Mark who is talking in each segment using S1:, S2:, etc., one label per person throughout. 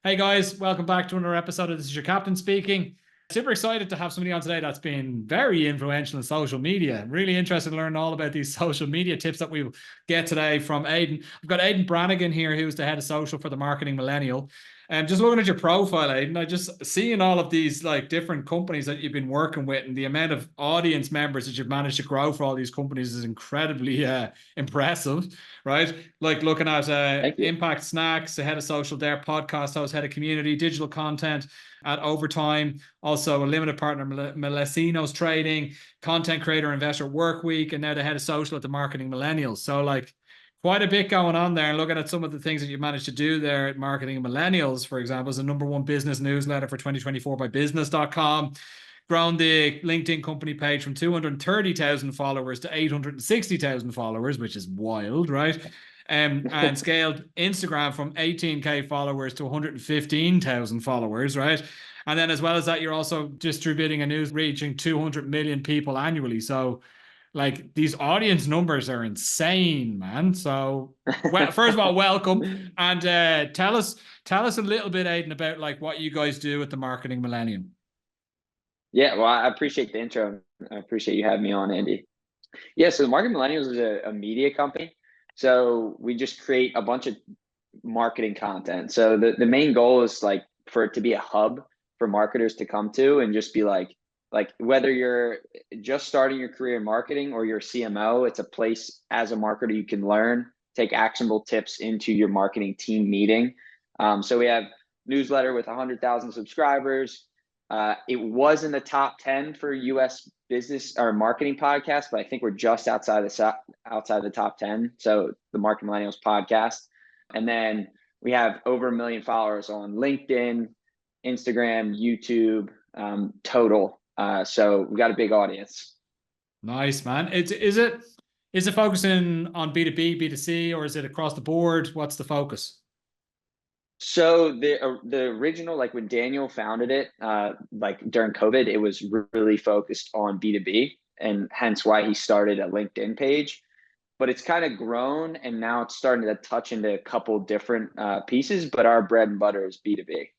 S1: Hey guys, welcome back to another episode of This Is Your Captain speaking. Super excited to have somebody on today that's been very influential in social media. Really interested to learn all about these social media tips that we get today from Aidan. I've got Aidan Brannigan here, who's the head of social for the Marketing Millennial. And just looking at your profile, Aidan, I just seeing all of these like different companies that you've been working with, and the amount of audience members that you've managed to grow for all these companies is incredibly impressive, right? Like looking at
S2: Thank you.
S1: Impact Snacks, the head of social there, podcast host, head of community, digital content at Overtime, also a limited partner, Melesinos Trading, content creator, investor Work Week, and now the head of social at the Marketing Millennials. So like quite a bit going on there. And looking at some of the things that you've managed to do there at Marketing Millennials, for example, is the #1 business newsletter for 2024 by business.com. Grown the LinkedIn company page from 230,000 followers to 860,000 followers, which is wild, right? And scaled Instagram from 18K followers to 115,000 followers, right? And then as well as that, you're also distributing a news reaching 200 million people annually. So like these audience numbers are insane, man. So well, first of all, welcome. And tell us a little bit, Aidan, about like what you guys do at the Marketing Millennium.
S2: Yeah, well, I appreciate the intro. I appreciate you having me on, Andy. Yeah, so the Marketing Millennials is a media company. So we just create a bunch of marketing content. So the main goal is like for it to be a hub for marketers to come to and just be like whether you're just starting your career in marketing or you're a CMO, it's a place as a marketer you can learn, take actionable tips into your marketing team meeting. So we have newsletter with 100,000 subscribers. It was in the top 10 for US business or marketing podcast, but I think we're just outside the top 10. So the Marketing Millennials podcast. And then we have over 1 million followers on LinkedIn, Instagram, YouTube, total. So we got a big audience.
S1: Nice, man. Is it focusing on B2B, B2C, or is it across the board? What's the focus?
S2: So the original, like when Daniel founded it, like during COVID, it was really focused on B2B, and hence why he started a LinkedIn page. But it's kind of grown, and now it's starting to touch into a couple different pieces. But our bread and butter is B2B.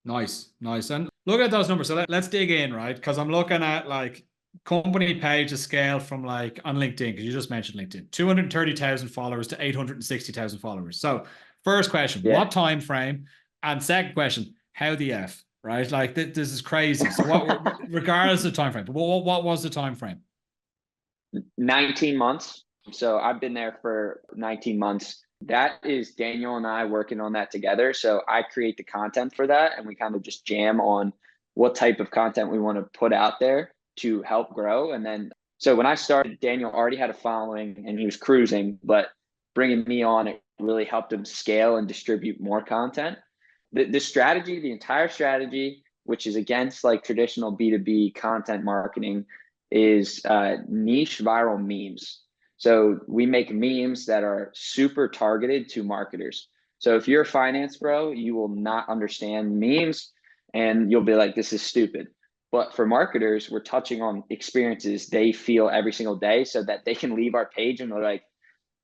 S1: Nice, nice. And look at those numbers. So let's dig in, right? Because I'm looking at like company pages scale from like on LinkedIn, because you just mentioned LinkedIn, 230,000 followers to 860,000 followers. So first question,
S2: Yeah.
S1: what time frame? And second question, how the F, right? Like this is crazy. So what, regardless of time frame, but what was the time frame?
S2: 19 months. So I've been there for 19 months. That is Daniel and I working on that together. So I create the content for that, and we kind of just jam on what type of content we want to put out there to help grow. And then, so when I started, Daniel already had a following and he was cruising, but bringing me on, it really helped him scale and distribute more content. The strategy, the entire strategy, which is against like traditional B2B content marketing, is niche viral memes. So we make memes that are super targeted to marketers. So if you're a finance bro, you will not understand memes and you'll be like, this is stupid. But for marketers, we're touching on experiences they feel every single day so that they can leave our page and they're like,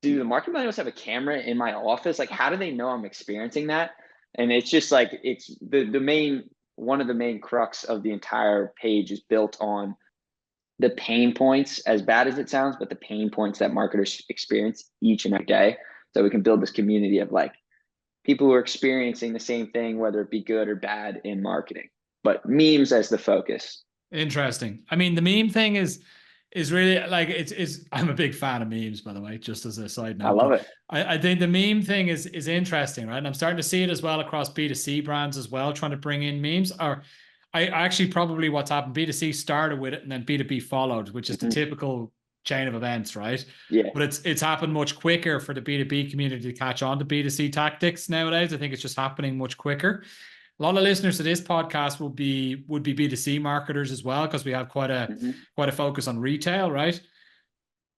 S2: do the marketing millennials have a camera in my office? Like, how do they know I'm experiencing that? And it's just like, it's the main, one of the main crux of the entire page is built on the pain points, as bad as it sounds, but the pain points that marketers experience each and every day. So we can build this community of like people who are experiencing the same thing, whether it be good or bad in marketing, but memes as the focus.
S1: Interesting. I mean, the meme thing is really like it's I'm a big fan of memes, by the way, just as a side
S2: I
S1: note.
S2: love
S1: But
S2: it.
S1: I think the meme thing is interesting, right? And I'm starting to see it as well across B2C brands as well, trying to bring in memes. Or I actually probably what's happened, B2C started with it and then B2B followed, which is the
S2: Mhm.
S1: typical chain of events, right?
S2: Yeah.
S1: But it's happened much quicker for the B2B community to catch on to B2C tactics nowadays. I think it's just happening much quicker. A lot of listeners to this podcast would be B2C marketers as well, because we have
S2: Mhm.
S1: quite a focus on retail, right?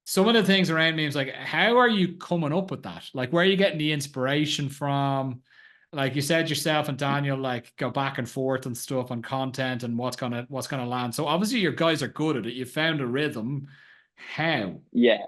S1: Some of the things around me is like, how are you coming up with that? Like, where are you getting the inspiration from? Like you said yourself and Daniel, like go back and forth and stuff on content and what's gonna land. So obviously your guys are good at it. You found a rhythm. How?
S2: Yeah.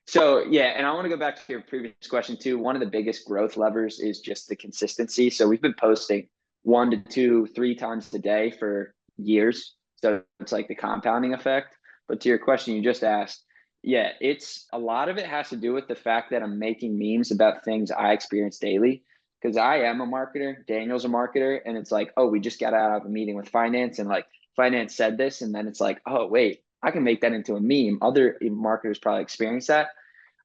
S2: So yeah, and I want to go back to your previous question too. One of the biggest growth levers is just the consistency. So we've been posting 1 to 2, 3 times a day for years. So it's like the compounding effect. But to your question you just asked, yeah, it's a lot of it has to do with the fact that I'm making memes about things I experience daily. Because I am a marketer, Daniel's a marketer, and it's like, oh, we just got out of a meeting with finance, and like finance said this, and then it's like, oh wait, I can make that into a meme. Other marketers probably experience that.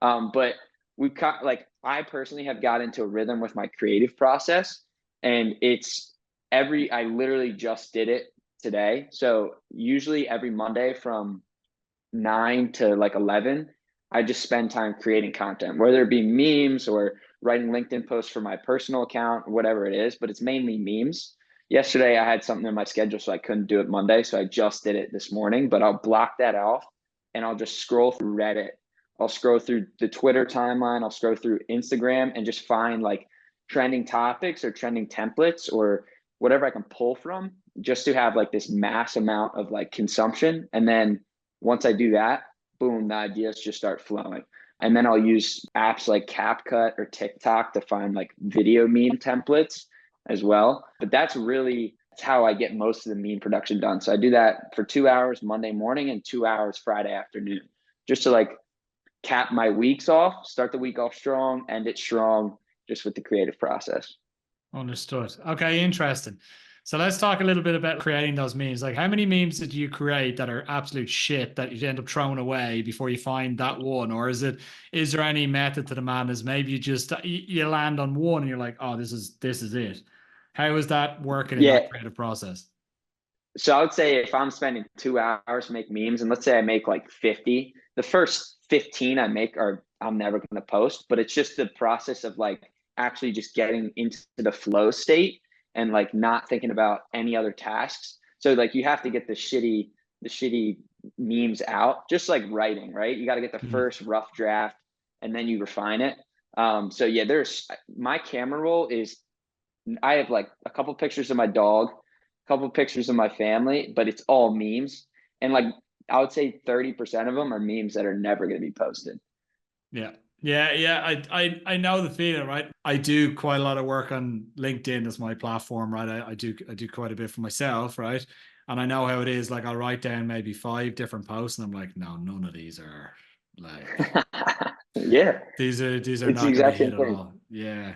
S2: But we've got like I personally have got into a rhythm with my creative process, and it's I literally just did it today. So usually every Monday from 9 to like 11, I just spend time creating content, whether it be memes or writing LinkedIn posts for my personal account or whatever it is, but it's mainly memes. Yesterday, I had something in my schedule, so I couldn't do it Monday. So I just did it this morning, but I'll block that off and I'll just scroll through Reddit. I'll scroll through the Twitter timeline. I'll scroll through Instagram and just find like trending topics or trending templates or whatever I can pull from just to have like this mass amount of like consumption. And then once I do that, boom, the ideas just start flowing. And then I'll use apps like CapCut or TikTok to find like video meme templates as well. But that's how I get most of the meme production done. So I do that for 2 hours Monday morning and 2 hours Friday afternoon, just to like cap my weeks off, start the week off strong, end it strong, just with the creative process.
S1: Understood. Okay, interesting. So let's talk a little bit about creating those memes. Like, how many memes did you create that are absolute shit that you end up throwing away before you find that one? Or is there any method to the madness? Maybe you land on one and you're like, oh, this is it. How is that working in
S2: Yeah.
S1: that creative process?
S2: So I would say if I'm spending 2 hours to make memes, and let's say I make like 50, the first 15 I make I'm never going to post, but it's just the process of like actually just getting into the flow state and like not thinking about any other tasks. So like you have to get the shitty memes out, just like writing, right? You got to get the first rough draft and then you refine it. So yeah, my camera roll is I have like a couple pictures of my dog, a couple pictures of my family, but it's all memes. And like I would say 30% of them are memes that are never going to be posted.
S1: Yeah. Yeah. I know the feeling, right? I do quite a lot of work on LinkedIn as my platform, right? I do quite a bit for myself, right? And I know how it is. Like I'll write down maybe 5 different posts and I'm like, no, none of these are like
S2: Yeah,
S1: these are
S2: it's the
S1: not going to
S2: exact same
S1: hit at
S2: thing.
S1: all. Yeah.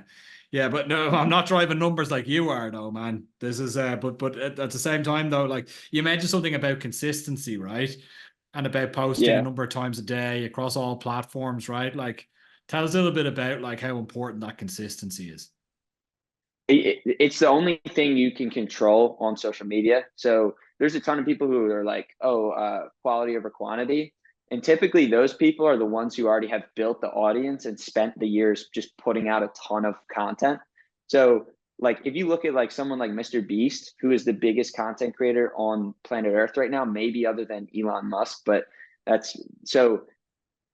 S1: Yeah, but no, I'm not driving numbers like you are though, man. This is but at the same time though, like you mentioned something about consistency, right? And about posting a
S2: Yeah.
S1: number of times a day across all platforms, right? Like tell us a little bit about like how important that consistency is.
S2: It's the only thing you can control on social media. So there's a ton of people who are like, oh, quality over quantity. And typically those people are the ones who already have built the audience and spent the years just putting out a ton of content. So like if you look at like someone like Mr. Beast, who is the biggest content creator on planet Earth right now, maybe other than Elon Musk, but that's so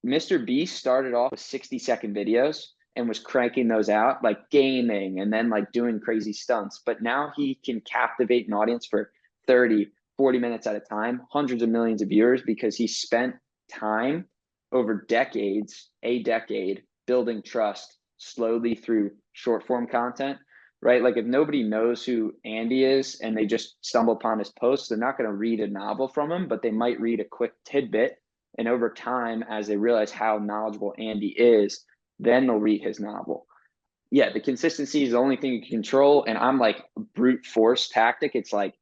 S2: Mr. Beast started off with 60-second videos and was cranking those out like gaming and then like doing crazy stunts. But now he can captivate an audience for 30, 40 minutes at a time, hundreds of millions of viewers because he spent time over a decade building trust slowly through short form content, right? Like if nobody knows who Andy is and they just stumble upon his posts, they're not going to read a novel from him, but they might read a quick tidbit. And over time, as they realize how knowledgeable Andy is, then they'll read his novel. Yeah, the consistency is the only thing you can control. And I'm like brute force tactic. It's like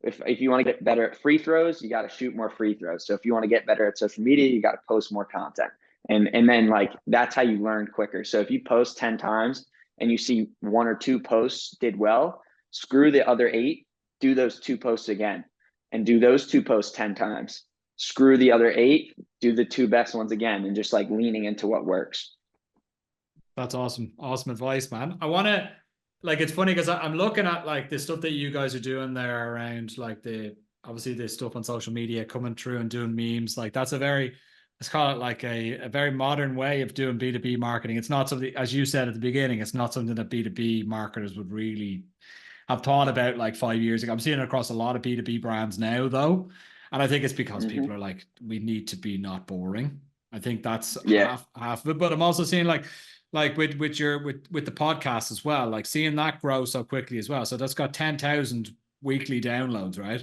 S2: if you want to get better at free throws, you got to shoot more free throws. So if you want to get better at social media, you got to post more content. And then like that's how you learn quicker. So if you post 10 times and you see 1 or 2 posts did well, screw the other 8, do those 2 posts again and do those 2 posts 10 times. Screw the other 8, do the 2 best ones again, and just like leaning into what works.
S1: That's awesome. Awesome advice, man. I want to like it's funny because I'm looking at like the stuff that you guys are doing there around like obviously the stuff on social media coming through and doing memes. Like that's let's call it like a very modern way of doing B2B marketing. It's not something, as you said at the beginning, it's not something that B2B marketers would really have thought about like 5 years ago. I'm seeing it across a lot of B2B brands now though. And I think it's because people are like, we need to be not boring. I think that's
S2: Yeah.
S1: half of it. But I'm also seeing like with the podcast as well, like seeing that grow so quickly as well. So that's got 10,000 weekly downloads, right?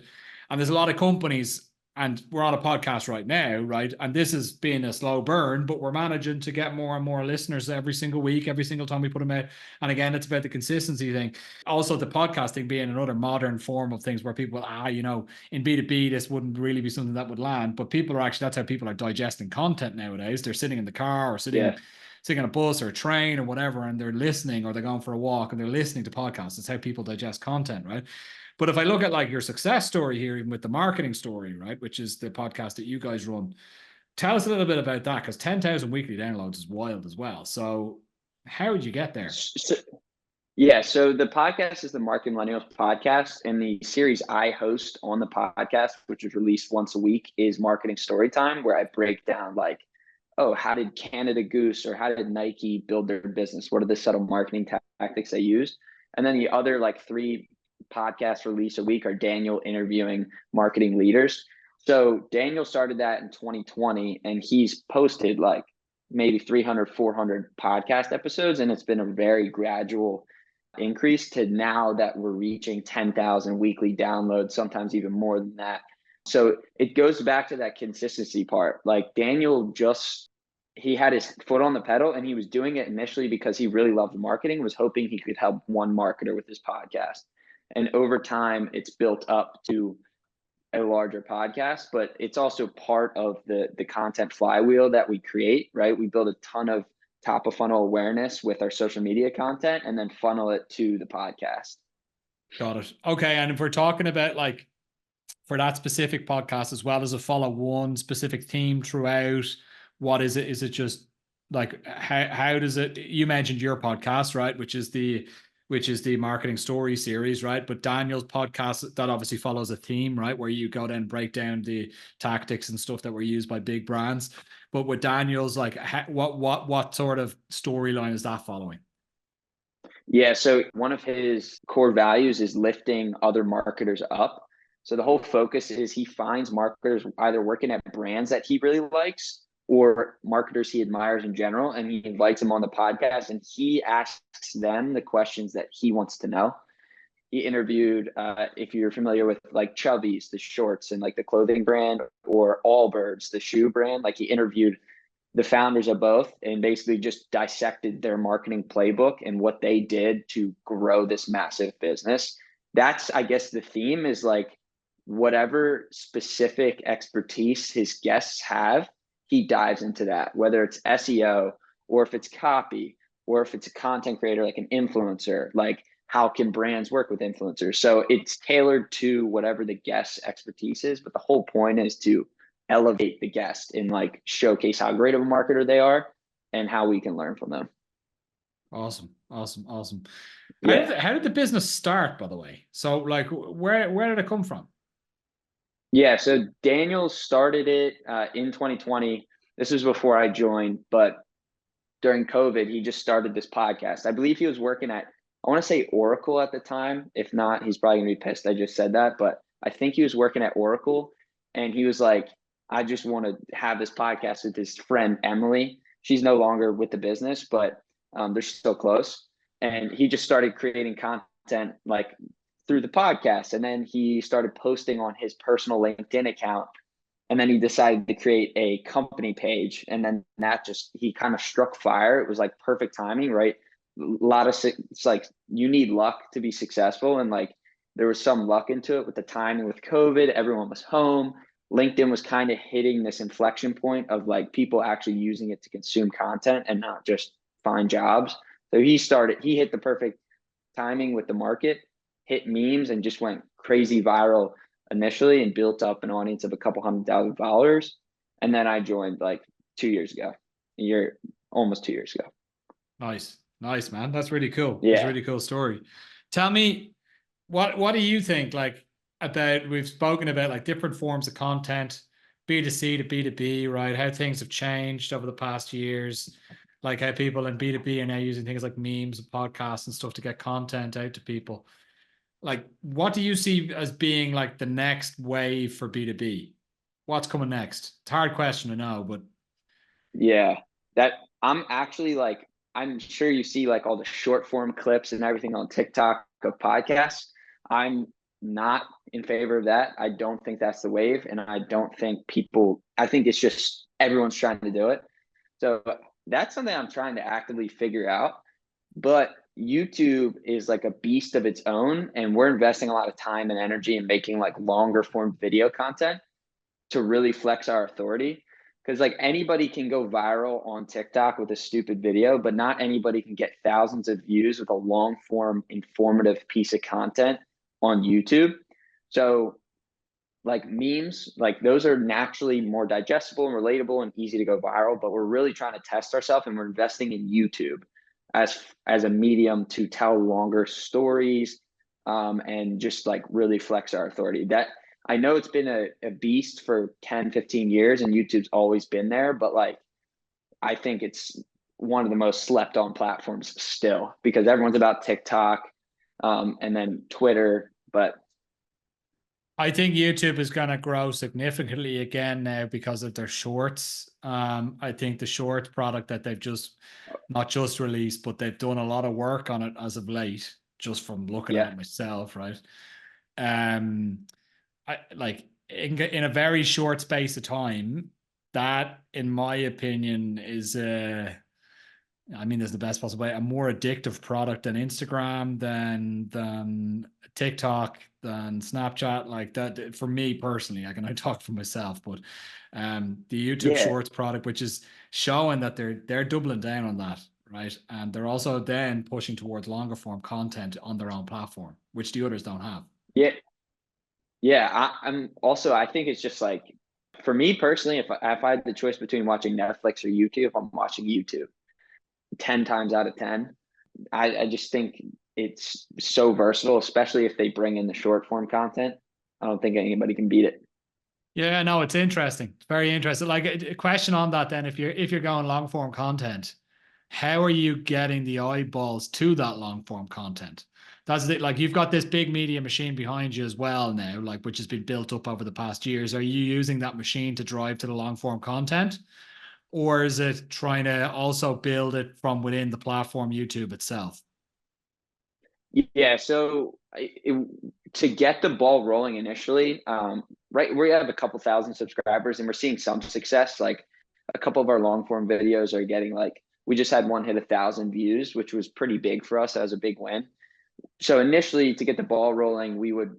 S1: And there's a lot of companies, and we're on a podcast right now, right? And this has been a slow burn, but we're managing to get more and more listeners every single week, every single time we put them out. And again, it's about the consistency thing. Also, the podcasting being another modern form of things where people, in B2B, this wouldn't really be something that would land. But people are actually, that's how people are digesting content nowadays. They're sitting in the car or
S2: Yeah.
S1: sitting on a bus or a train or whatever, and they're listening, or they're going for a walk and they're listening to podcasts. It's how people digest content, right? But if I look at like your success story here, even with the marketing story, right, which is the podcast that you guys run, tell us a little bit about that, because 10,000 weekly downloads is wild as well. So how did you get there?
S2: So, yeah. So the podcast is the Marketing Millennials podcast, and the series I host on the podcast, which is released once a week, is Marketing Storytime, where I break down like, oh, how did Canada Goose or how did Nike build their business? What are the subtle marketing tactics they used? And then the other like 3 podcasts released a week are Daniel interviewing marketing leaders. So Daniel started that in 2020, and he's posted like maybe 300, 400 podcast episodes. And it's been a very gradual increase to now that we're reaching 10,000 weekly downloads, sometimes even more than that. So it goes back to that consistency part. Like Daniel he had his foot on the pedal, and he was doing it initially because he really loved marketing, was hoping he could help one marketer with his podcast. And over time, it's built up to a larger podcast, but it's also part of the content flywheel that we create, right? We build a ton of top of funnel awareness with our social media content and then funnel it to the podcast.
S1: Got it. Okay. And if we're talking about like for that specific podcast, as well as a follow one specific theme throughout, what is it? Is it just like how does it, you mentioned your podcast, right? Which is the marketing story series, right? But Daniel's podcast, that obviously follows a theme, right? Where you go down and break down the tactics and stuff that were used by big brands. But with Daniel's, like what sort of storyline is that following?
S2: Yeah. So one of his core values is lifting other marketers up. So the whole focus is he finds marketers either working at brands that he really likes or marketers he admires in general, and he invites them on the podcast and he asks them the questions that he wants to know. He interviewed, if you're familiar with like Chubbies, the shorts and like the clothing brand, or Allbirds, the shoe brand, like he interviewed the founders of both and basically just dissected their marketing playbook and what they did to grow this massive business. That's, I guess, the theme is like whatever specific expertise his guests have, he dives into that, whether it's SEO or if it's copy or if it's a content creator like an influencer, like how can brands work with influencers? So it's tailored to whatever the guest's expertise is, but the whole point is to elevate the guest and like showcase how great of a marketer they are and how we can learn from them.
S1: Awesome.
S2: Yeah.
S1: How did the business start, by the way? So like where did it come from?
S2: Yeah. So Daniel started it in 2020. This was before I joined, but during COVID, he just started this podcast. I believe he was working at, I want to say Oracle at the time. If not, he's probably gonna be pissed I just said that, but I think he was working at Oracle, and he was like, I just want to have this podcast with his friend Emily. She's no longer with the business, but they're still close. And he just started creating content like through the podcast. And then he started posting on his personal LinkedIn account. And then he decided to create a company page. And then that just, he kind of struck fire. It was like perfect timing, right? A lot of, it's like you need luck to be successful. And like there was some luck into it with the timing with COVID. Everyone was home. LinkedIn was kind of hitting this inflection point of like people actually using it to consume content and not just find jobs. So he hit the perfect timing with the market, hit memes and just went crazy viral initially and built up an audience of a couple $100,000. And then I joined like 2 years ago, almost 2 years ago.
S1: Nice, man. That's really cool.
S2: Yeah.
S1: That's a really cool story. Tell me, what do you think like about, we've spoken about like different forms of content, B2C to B2B, right? How things have changed over the past years, like how people in B2B are now using things like memes and podcasts and stuff to get content out to people. Like, what do you see as being like the next wave for B2B? What's coming next? It's a hard question to know, but
S2: Yeah, that I'm actually like, I'm sure you see like all the short form clips and everything on TikTok of podcasts. I'm not in favor of that. I don't think that's the wave. And I don't think I think it's just everyone's trying to do it. So that's something I'm trying to actively figure out. But YouTube is like a beast of its own. And we're investing a lot of time and energy in making like longer form video content to really flex our authority. Because like anybody can go viral on TikTok with a stupid video, but not anybody can get thousands of views with a long form informative piece of content on YouTube. So like memes, like those are naturally more digestible and relatable and easy to go viral, but we're really trying to test ourselves and we're investing in YouTube as a medium to tell longer stories, and just like really flex our authority. That I know it's been a beast for 10, 15 years and YouTube's always been there, but like I think it's one of the most slept on platforms still because everyone's about TikTok, and then Twitter, but
S1: I think YouTube is going to grow significantly again now because of their shorts. I think the short product that they've just not just released, but they've done a lot of work on it as of late, just from looking at
S2: yeah,
S1: it myself, right? Um, I like in a very short space of time, that, in my opinion, is I mean, there's the best possible way, a more addictive product than Instagram, than TikTok, than Snapchat. Like that, for me personally, I can only talk for myself, but the YouTube
S2: yeah.
S1: Shorts product, which is showing that they're doubling down on that, right? And they're also then pushing towards longer form content on their own platform, which the others don't have.
S2: Yeah, yeah, I'm also. I think it's just like for me personally, if I had the choice between watching Netflix or YouTube, I'm watching YouTube 10 times out of 10. I just think it's so versatile, especially if they bring in the short form content. I don't think anybody can beat it.
S1: Yeah, no, it's interesting. It's very interesting. Like a question on that then, if you're going long form content, how are you getting the eyeballs to that long form content? That's it. Like you've got this big media machine behind you as well now, like which has been built up over the past years. Are you using that machine to drive to the long form content? Or is it trying to also build it from within the platform YouTube itself?
S2: Yeah, so to get the ball rolling initially, right, we have a couple thousand subscribers and we're seeing some success. Like a couple of our long form videos are getting like we just had one hit 1,000 views, which was pretty big for us. That was a big win. So initially, to get the ball rolling, we would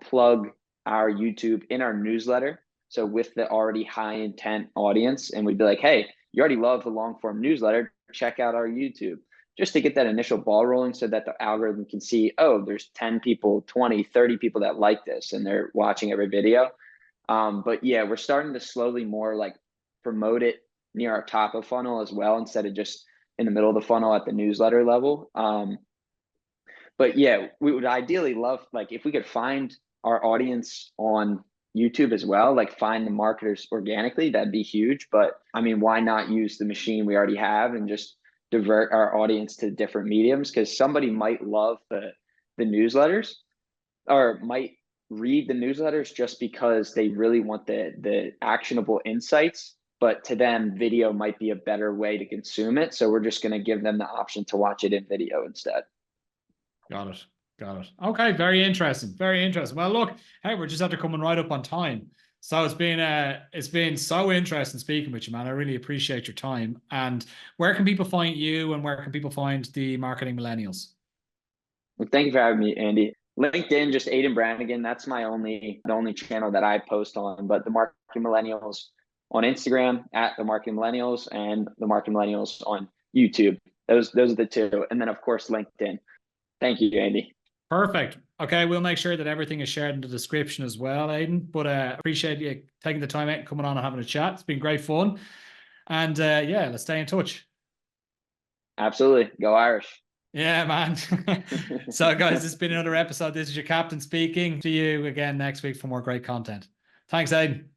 S2: plug our YouTube in our newsletter. So with the already high intent audience, and we'd be like, hey, you already love the long form newsletter, check out our YouTube, just to get that initial ball rolling so that the algorithm can see, oh, there's 10 people, 20, 30 people that like this and they're watching every video. But yeah, we're starting to slowly more like promote it near our top of funnel as well, instead of just in the middle of the funnel at the newsletter level. But yeah, we would ideally love, like, if we could find our audience on YouTube as well, like find the marketers organically, that'd be huge. But I mean, why not use the machine we already have and just divert our audience to different mediums? Because somebody might love the newsletters or might read the newsletters just because they really want the actionable insights. But to them, video might be a better way to consume it. So we're just going to give them the option to watch it in video instead.
S1: Got it. Got it. Okay, very interesting. Very interesting. Well, look, hey, we're just after coming right up on time. So it's been so interesting speaking with you, man. I really appreciate your time. And where can people find you and where can people find the Marketing Millennials?
S2: Well, thank you for having me, Andy. LinkedIn, just Aidan Brannigan. That's the only channel that I post on. But the Marketing Millennials on Instagram at the Marketing Millennials and the Marketing Millennials on YouTube. Those are the two. And then of course LinkedIn. Thank you, Andy.
S1: Perfect. Okay, we'll make sure that everything is shared in the description as well, Aidan. But appreciate you taking the time out and coming on and having a chat. It's been great fun. And yeah, let's stay in touch.
S2: Absolutely. Go Irish.
S1: Yeah, man. So, guys, this has been another episode. This is your captain speaking. See you again next week for more great content. Thanks, Aidan.